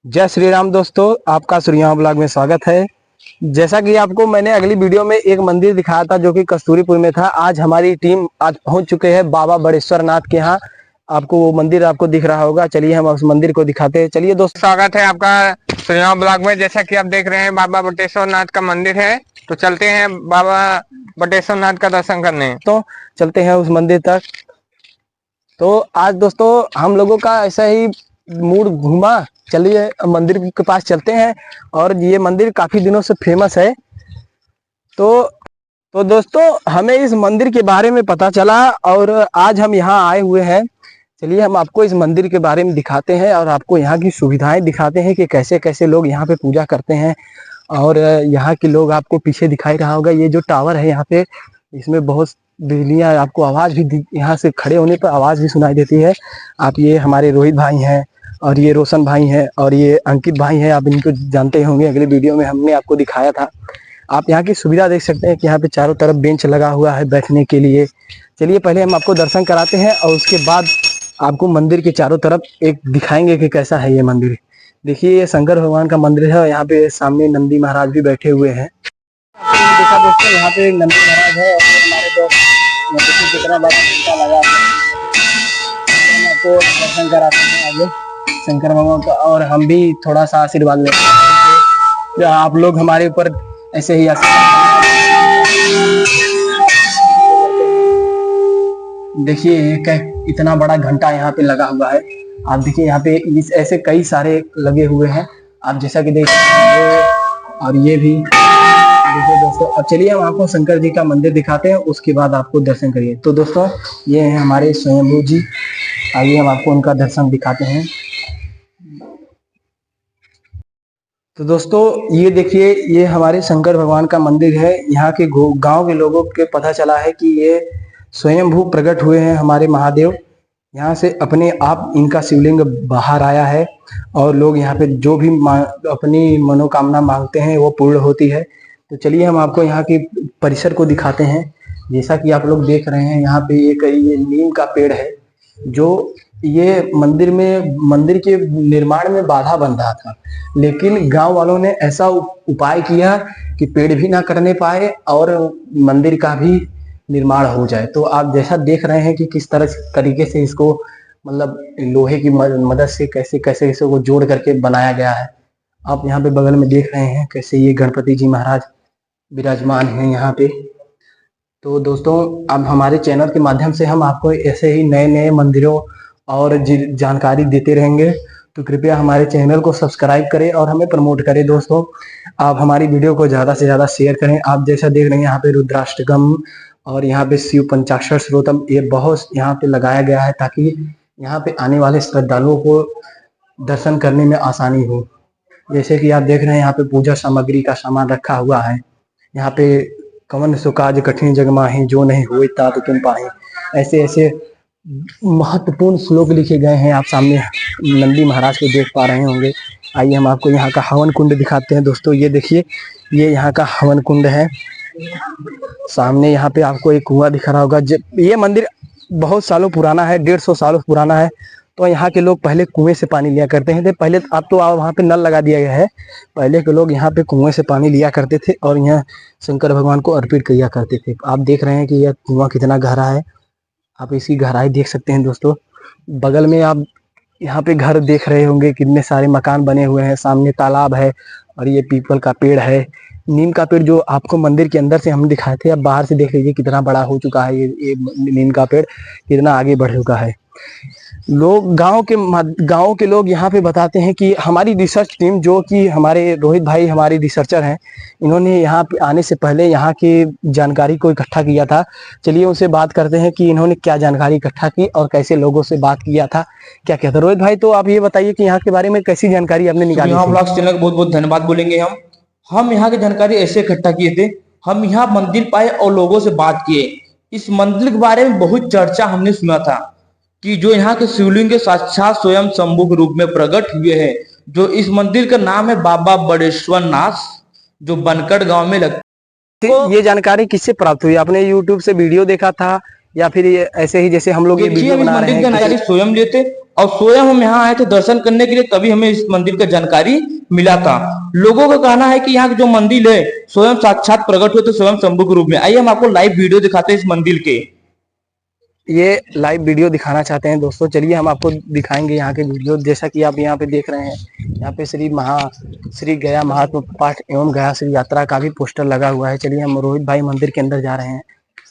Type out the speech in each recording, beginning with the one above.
जय श्री राम दोस्तों, आपका सूर्या ब्लॉग में स्वागत है। जैसा कि आपको मैंने अगली वीडियो में एक मंदिर दिखाया था जो कि कस्तूरीपुर में था। आज हमारी टीम आज पहुंच चुके हैं बाबा बड़ेश्वर नाथ के यहाँ। आपको वो मंदिर आपको दिख रहा होगा। चलिए हम उस मंदिर को दिखाते हैं। चलिए दोस्त, स्वागत है आपका सूर्या ब्लॉग में। जैसा कि आप देख रहे हैं बाबा बटेश्वर नाथ का मंदिर है, तो चलते हैं बाबा बटेश्वर नाथ का दर्शन करने। तो चलते हैं उस मंदिर तक। तो आज दोस्तों हम लोगों का ऐसा ही मूड घूमा। चलिए मंदिर के पास चलते हैं। और ये मंदिर काफी दिनों से फेमस है। तो दोस्तों हमें इस मंदिर के बारे में पता चला और आज हम यहाँ आए हुए हैं। चलिए हम आपको इस मंदिर के बारे में दिखाते हैं और आपको यहाँ की सुविधाएं दिखाते हैं कि कैसे कैसे लोग यहाँ पे पूजा करते हैं। और यहाँ के लोग आपको पीछे दिखाई रहा होगा, ये जो टावर है यहाँ पे, इसमें बहुत बिजलियाँ, आपको आवाज़ भी यहाँ से खड़े होने पर आवाज़ भी सुनाई देती है। आप ये हमारे रोहित भाई हैं और ये रोशन भाई हैं और ये अंकित भाई हैं। आप इनको जानते होंगे, अगले वीडियो में हमने आपको दिखाया था। आप यहाँ की सुविधा देख सकते हैं कि यहाँ पे चारों तरफ बेंच लगा हुआ है बैठने के लिए। चलिए पहले हम आपको दर्शन कराते हैं और उसके बाद आपको मंदिर के चारों तरफ एक दिखाएंगे कि कैसा है ये मंदिर। देखिए ये शंकर भगवान का मंदिर है। यहाँ पे सामने नंदी महाराज भी बैठे हुए हैं। आपने देखा दोस्तों, यहाँ पे नंदी महाराज है और हमारे दोस्त कितना बड़ा घंटा लगा है। हम आपको दर्शन कराते हैं आगे शंकर भगवान का, और हम भी थोड़ा सा आशीर्वाद लेते हैं कि आप लोग हमारे ऊपर ऐसे ही देखिए इतना बड़ा घंटा यहाँ पे लगा हुआ है। आप देखिए यहाँ पे इस ऐसे कई सारे लगे हुए हैं, आप जैसा कि देख सकते हैं। और ये भी देखिए दोस्तों। अब चलिए हम आपको शंकर जी का मंदिर दिखाते हैं, उसके बाद आपको दर्शन करिए। तो दोस्तों ये है हमारे स्वयंभू जी। आइए हम आपको उनका दर्शन दिखाते हैं। तो दोस्तों ये देखिए, ये हमारे शंकर भगवान का मंदिर है। यहाँ के गांव के लोगों के पता चला है कि ये स्वयंभू प्रकट हुए हैं हमारे महादेव। यहाँ से अपने आप इनका शिवलिंग बाहर आया है और लोग यहाँ पे जो भी अपनी मनोकामना मांगते हैं वो पूर्ण होती है। तो चलिए हम आपको यहाँ की परिसर को दिखाते हैं। जैसा कि आप लोग देख रहे हैं, यहाँ पे ये नीम का पेड़ है जो ये मंदिर के निर्माण में बाधा बन रहा था। लेकिन गांव वालों ने ऐसा उपाय किया कि पेड़ भी ना करने पाए और मंदिर का भी निर्माण हो जाए। तो आप जैसा देख रहे हैं कि किस तरीके से इसको मतलब लोहे की मदद से कैसे कैसे इसको जोड़ करके बनाया गया है। आप यहाँ पे बगल में देख रहे हैं कैसे ये गणपति जी महाराज विराजमान हैं यहाँ पे। तो दोस्तों अब हमारे चैनल के माध्यम से हम आपको ऐसे ही नए नए मंदिरों और जानकारी देते रहेंगे। तो कृपया हमारे चैनल को सब्सक्राइब करें और हमें प्रमोट करें। दोस्तों आप हमारी वीडियो को ज़्यादा से ज़्यादा शेयर करें। आप जैसा देख रहे हैं यहाँ पे रुद्राष्टकम और यहाँ पे शिव पंचाक्षर श्रोतम, ये बहुत यहाँ पे लगाया गया है ताकि यहाँ पे आने वाले श्रद्धालुओं को दर्शन करने में आसानी हो। जैसे कि आप देख रहे हैं यहाँ पे पूजा सामग्री का सामान रखा हुआ है। यहाँ पे कवन सो काज कठिन जग माहि, जो नहीं हुए तात तुम पाहि, ऐसे ऐसे महत्वपूर्ण श्लोक लिखे गए हैं। आप सामने नंदी महाराज को देख पा रहे होंगे। आइए हम आपको यहाँ का हवन कुंड दिखाते हैं। दोस्तों ये देखिए, ये यहाँ का हवन कुंड है। सामने यहाँ पे आपको एक कुआं दिख रहा होगा। ये मंदिर बहुत सालों पुराना है, 150 सालों पुराना है। तो यहाँ के लोग पहले कुएं से पानी लिया करते हैं। पहले अब तो वहाँ पे नल लगा दिया गया है। पहले के लोग यहाँ पे कुएं से पानी लिया करते थे और यहाँ शंकर भगवान को अर्पित किया करते थे। आप देख रहे हैं कि यह कुआं कितना गहरा है। आप इसकी गहराई देख सकते हैं दोस्तों। बगल में आप यहाँ पे घर देख रहे होंगे, कितने सारे मकान बने हुए हैं। सामने तालाब है और ये पीपल का पेड़ है। नीम का पेड़ जो आपको मंदिर के अंदर से हम दिखाए थे, अब बाहर से देख लीजिए कितना बड़ा हो चुका है। ये नीम का पेड़ कितना आगे बढ़ चुका है। लोग गांव के लोग यहाँ पे बताते हैं कि हमारी रिसर्च टीम, जो कि हमारे रोहित भाई हमारे रिसर्चर हैं, इन्होंने यहाँ पे आने से पहले यहाँ की जानकारी को इकट्ठा किया था। चलिए उनसे बात करते हैं कि इन्होंने क्या जानकारी इकट्ठा की और कैसे लोगों से बात किया था, क्या क्या था। रोहित भाई, तो आप ये बताइए कि यहाँ के बारे में कैसी जानकारी आपने निकाली? हम ब्लॉग्स चैनल को बहुत बहुत धन्यवाद बोलेंगे। हम यहाँ की जानकारी ऐसे इकट्ठा किए थे। हम यहाँ मंदिर पाए और लोगों से बात किए। इस मंदिर के बारे में बहुत चर्चा हमने सुना था कि जो यहाँ के शिवलिंग के साक्षात स्वयं शंभू के रूप में प्रकट हुए हैं। जो इस मंदिर का नाम है बाबा बड़ेश्वर नाथ, जो बनकड़ गांव में लगता है। ये जानकारी किससे प्राप्त हुई? आपने यूट्यूब से वीडियो देखा था या फिर ये ऐसे ही जैसे हम लोग ये वीडियो बना रहे हैं? स्वयं लेते और स्वयं हम यहाँ आए थे दर्शन करने के लिए, तभी हमें इस मंदिर का जानकारी मिला था। लोगों का कहना है कि यहाँ के जो मंदिर है स्वयं साक्षात प्रकट हुए थे स्वयं शंभू के रूप में। आइए हम आपको लाइव वीडियो दिखाते हैं इस मंदिर के। ये लाइव वीडियो दिखाना चाहते हैं दोस्तों, चलिए हम आपको दिखाएंगे यहाँ के वीडियो। जैसा कि आप यहाँ पे देख रहे हैं, यहाँ पे श्री गया महात्म पाठ एवं गया श्री यात्रा का भी पोस्टर लगा हुआ है। चलिए हम रोहित भाई मंदिर के अंदर जा रहे हैं।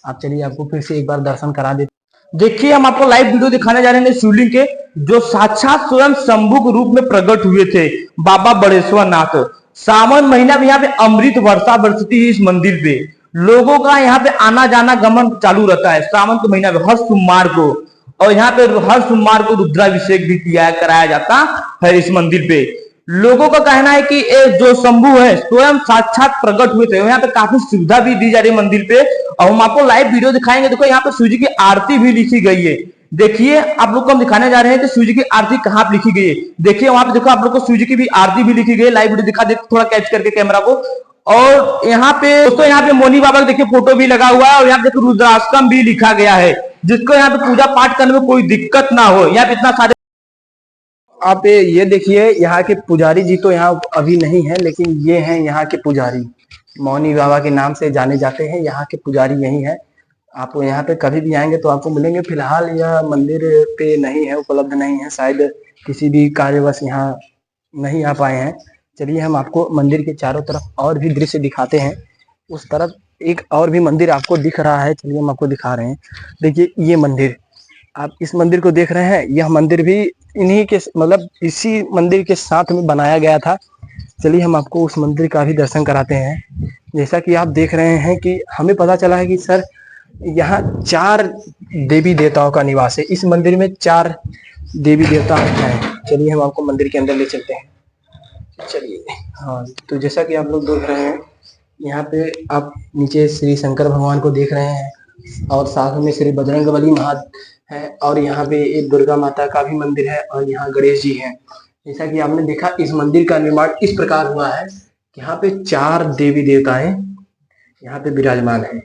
आप चलिए आपको फिर से एक बार दर्शन करा देते। देखिए हम आपको लाइव वीडियो दिखाने जा रहे हैं शिवलिंग के, जो साक्षात स्वयं शंभू के रूप में प्रकट हुए थे बाबा बड़ेश्वर नाथ। सावन महीना में यहाँ पे अमृत वर्षा बरसती है इस मंदिर पे। लोगों का यहाँ पे आना जाना गमन चालू रहता है सावन के महीना में हर सोमवार को, और यहाँ पे हर सोमवार को रुद्राभिषेक भी कराया जाता है इस मंदिर पे। लोगों का कहना है कि ये जो शंभू है स्वयं साक्षात प्रकट हुए थे। यहाँ पे काफी सुविधा भी दी जा रही है मंदिर पे, और हम आपको लाइव वीडियो दिखाएंगे। देखो यहाँ पे शिव जी की आरती भी लिखी गई है। देखिए आप लोग को हम दिखाने जा रहे हैं कि शिव जी की आरती कहाँ पे लिखी गई है। देखिए वहां पे देखो आप लोग को शिव जी की भी आरती भी लिखी गई है। लाइव वीडियो दिखा दे थोड़ा कैच करके कैमरा को। और यहाँ पे दोस्तों यहाँ पे मोनी बाबा का देखिए फोटो भी लगा हुआ है, और यहाँ पे देखो रुद्राष्टकम भी लिखा गया है, जिसको यहाँ पे पूजा पाठ करने में कोई दिक्कत ना हो। यहाँ पे इतना सारे आप ये देखिए, यहाँ के पुजारी जी तो यहाँ अभी नहीं है, लेकिन ये हैं यहाँ के पुजारी, मौनी बाबा के नाम से जाने जाते हैं। यहाँ के पुजारी यही है। आप यहाँ पे कभी भी आएंगे तो आपको मिलेंगे। फिलहाल यह मंदिर पे नहीं है, उपलब्ध नहीं है, शायद किसी भी कार्यवश यहाँ नहीं आ पाए हैं। चलिए हम आपको मंदिर के चारों तरफ और भी दृश्य दिखाते हैं। उस तरफ एक और भी मंदिर आपको दिख रहा है, चलिए हम आपको दिखा रहे हैं। देखिए ये मंदिर, आप इस मंदिर को देख रहे हैं, यह मंदिर भी इन्हीं के मतलब इसी मंदिर के साथ में बनाया गया था। चलिए हम आपको उस मंदिर का भी दर्शन कराते हैं। जैसा कि आप देख रहे हैं कि हमें पता चला है कि सर यहाँ 4 देवी देवताओं का निवास है। इस मंदिर में 4 देवी देवता हैं। चलिए हम आपको मंदिर के अंदर ले चलते हैं। चलिए हाँ, तो जैसा कि आप लोग देख रहे हैं, यहाँ पे आप नीचे श्री शंकर भगवान को देख रहे हैं, और साथ में श्री बजरंगबली है, और यहाँ पे एक दुर्गा माता का भी मंदिर है, और यहाँ गणेश जी हैं। जैसा कि आपने देखा, इस मंदिर का निर्माण इस प्रकार हुआ है कि यहाँ पे 4 देवी देवताएं यहाँ पे विराजमान हैं।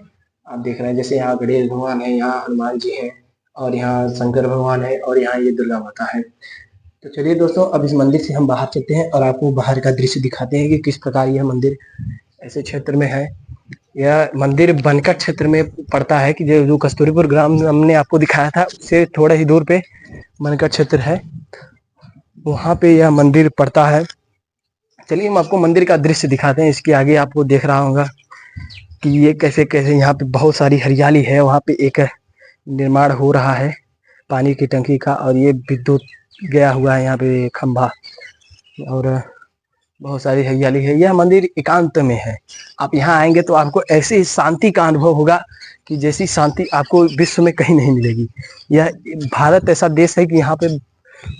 आप देख रहे हैं, जैसे यहाँ गणेश भगवान है, यहाँ हनुमान जी हैं, और यहाँ शंकर भगवान है, और यहाँ ये दुर्गा माता है। तो चलिए दोस्तों, अब इस मंदिर से हम बाहर चलते हैं और आपको बाहर का दृश्य दिखाते हैं कि किस प्रकार यह मंदिर ऐसे क्षेत्र में है। यह मंदिर बनकट क्षेत्र में पड़ता है, कि जो कस्तूरीपुर ग्राम हमने आपको दिखाया था उससे थोड़ा ही दूर पे बनकट क्षेत्र है, वहाँ पे यह मंदिर पड़ता है। चलिए हम आपको मंदिर का दृश्य दिखाते हैं। इसके आगे आपको देख रहा होगा कि ये कैसे कैसे यहाँ पे बहुत सारी हरियाली है। वहाँ पे एक निर्माण हो रहा है पानी की टंकी का, और ये विद्युत गया हुआ है यहाँ पे खंभा, और बहुत सारी हरियाली है। यह मंदिर एकांत में है। आप यहाँ आएंगे तो आपको ऐसी शांति का अनुभव होगा कि जैसी शांति आपको विश्व में कहीं नहीं मिलेगी। यह भारत ऐसा देश है कि यहाँ पे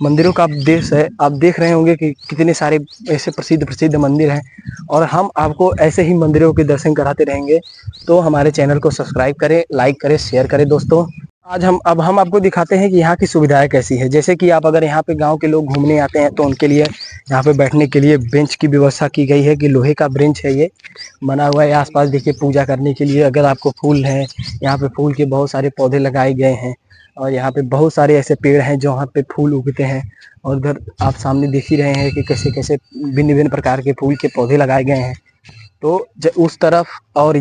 मंदिरों का देश है। आप देख रहे होंगे कि कितने सारे ऐसे प्रसिद्ध मंदिर हैं, और हम आपको ऐसे ही मंदिरों के दर्शन कराते रहेंगे। तो हमारे चैनल को सब्सक्राइब करें, लाइक करें, शेयर करें। दोस्तों आज हम आपको दिखाते हैं कि यहाँ की सुविधाएं कैसी है। जैसे कि आप अगर यहाँ पे गांव के लोग घूमने आते हैं तो उनके लिए यहाँ पे बैठने के लिए बेंच की व्यवस्था की गई है, कि लोहे का बेंच है, ये बना हुआ है। आसपास देखिए पूजा करने के लिए अगर आपको फूल है, यहाँ पे फूल के बहुत सारे पौधे लगाए गए हैं, और यहाँ पे बहुत सारे ऐसे पेड़ हैं जो यहाँ पे फूल उगते हैं। और उधर आप सामने देख ही रहे हैं कि कैसे कैसे भिन्न भिन्न प्रकार के फूल के पौधे लगाए गए हैं। तो उस तरफ और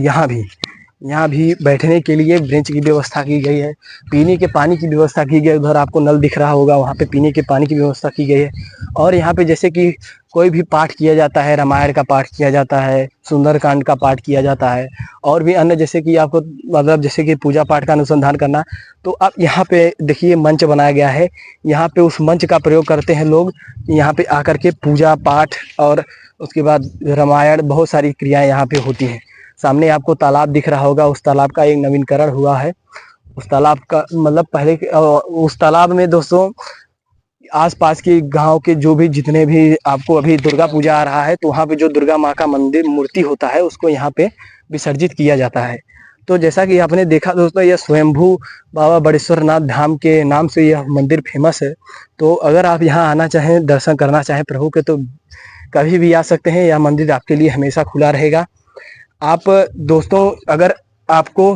यहाँ भी बैठने के लिए बेंच की व्यवस्था की गई है। पीने के पानी की व्यवस्था की गई है। उधर आपको नल दिख रहा होगा, वहाँ पे पीने के पानी की व्यवस्था की गई है। और यहाँ पे जैसे कि कोई भी पाठ किया जाता है, रामायण का पाठ किया जाता है, सुंदरकांड का पाठ किया जाता है, और भी अन्य जैसे कि आपको मतलब जैसे कि पूजा पाठ का अनुसंधान करना, तो अब यहाँ पे देखिए मंच बनाया गया है। यहाँ पे उस मंच का प्रयोग करते हैं लोग, यहाँ पे आकर के पूजा पाठ और उसके बाद रामायण, बहुत सारी क्रियाएं यहाँ पे होती हैं। सामने आपको तालाब दिख रहा होगा, उस तालाब का एक नवीनीकरण हुआ है। उस तालाब का मतलब पहले उस तालाब में दोस्तों आसपास के गांव के जो भी जितने भी आपको अभी दुर्गा पूजा आ रहा है, तो वहाँ पे जो दुर्गा माँ का मंदिर मूर्ति होता है उसको यहाँ पे विसर्जित किया जाता है। तो जैसा कि आपने देखा दोस्तों, यह स्वयंभू बाबा बड़ेश्वर नाथ धाम के नाम से यह मंदिर फेमस है। तो अगर आप यहाँ आना चाहें, दर्शन करना चाहें प्रभु के, तो कभी भी आ सकते हैं। यह मंदिर आपके लिए हमेशा खुला रहेगा। आप दोस्तों अगर आपको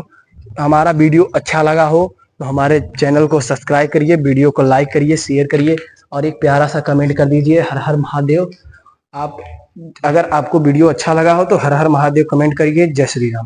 हमारा वीडियो अच्छा लगा हो तो हमारे चैनल को सब्सक्राइब करिए, वीडियो को लाइक करिए, शेयर करिए और एक प्यारा सा कमेंट कर दीजिए हर हर महादेव। आप अगर आपको वीडियो अच्छा लगा हो तो हर हर महादेव कमेंट करिए। जय श्री राम।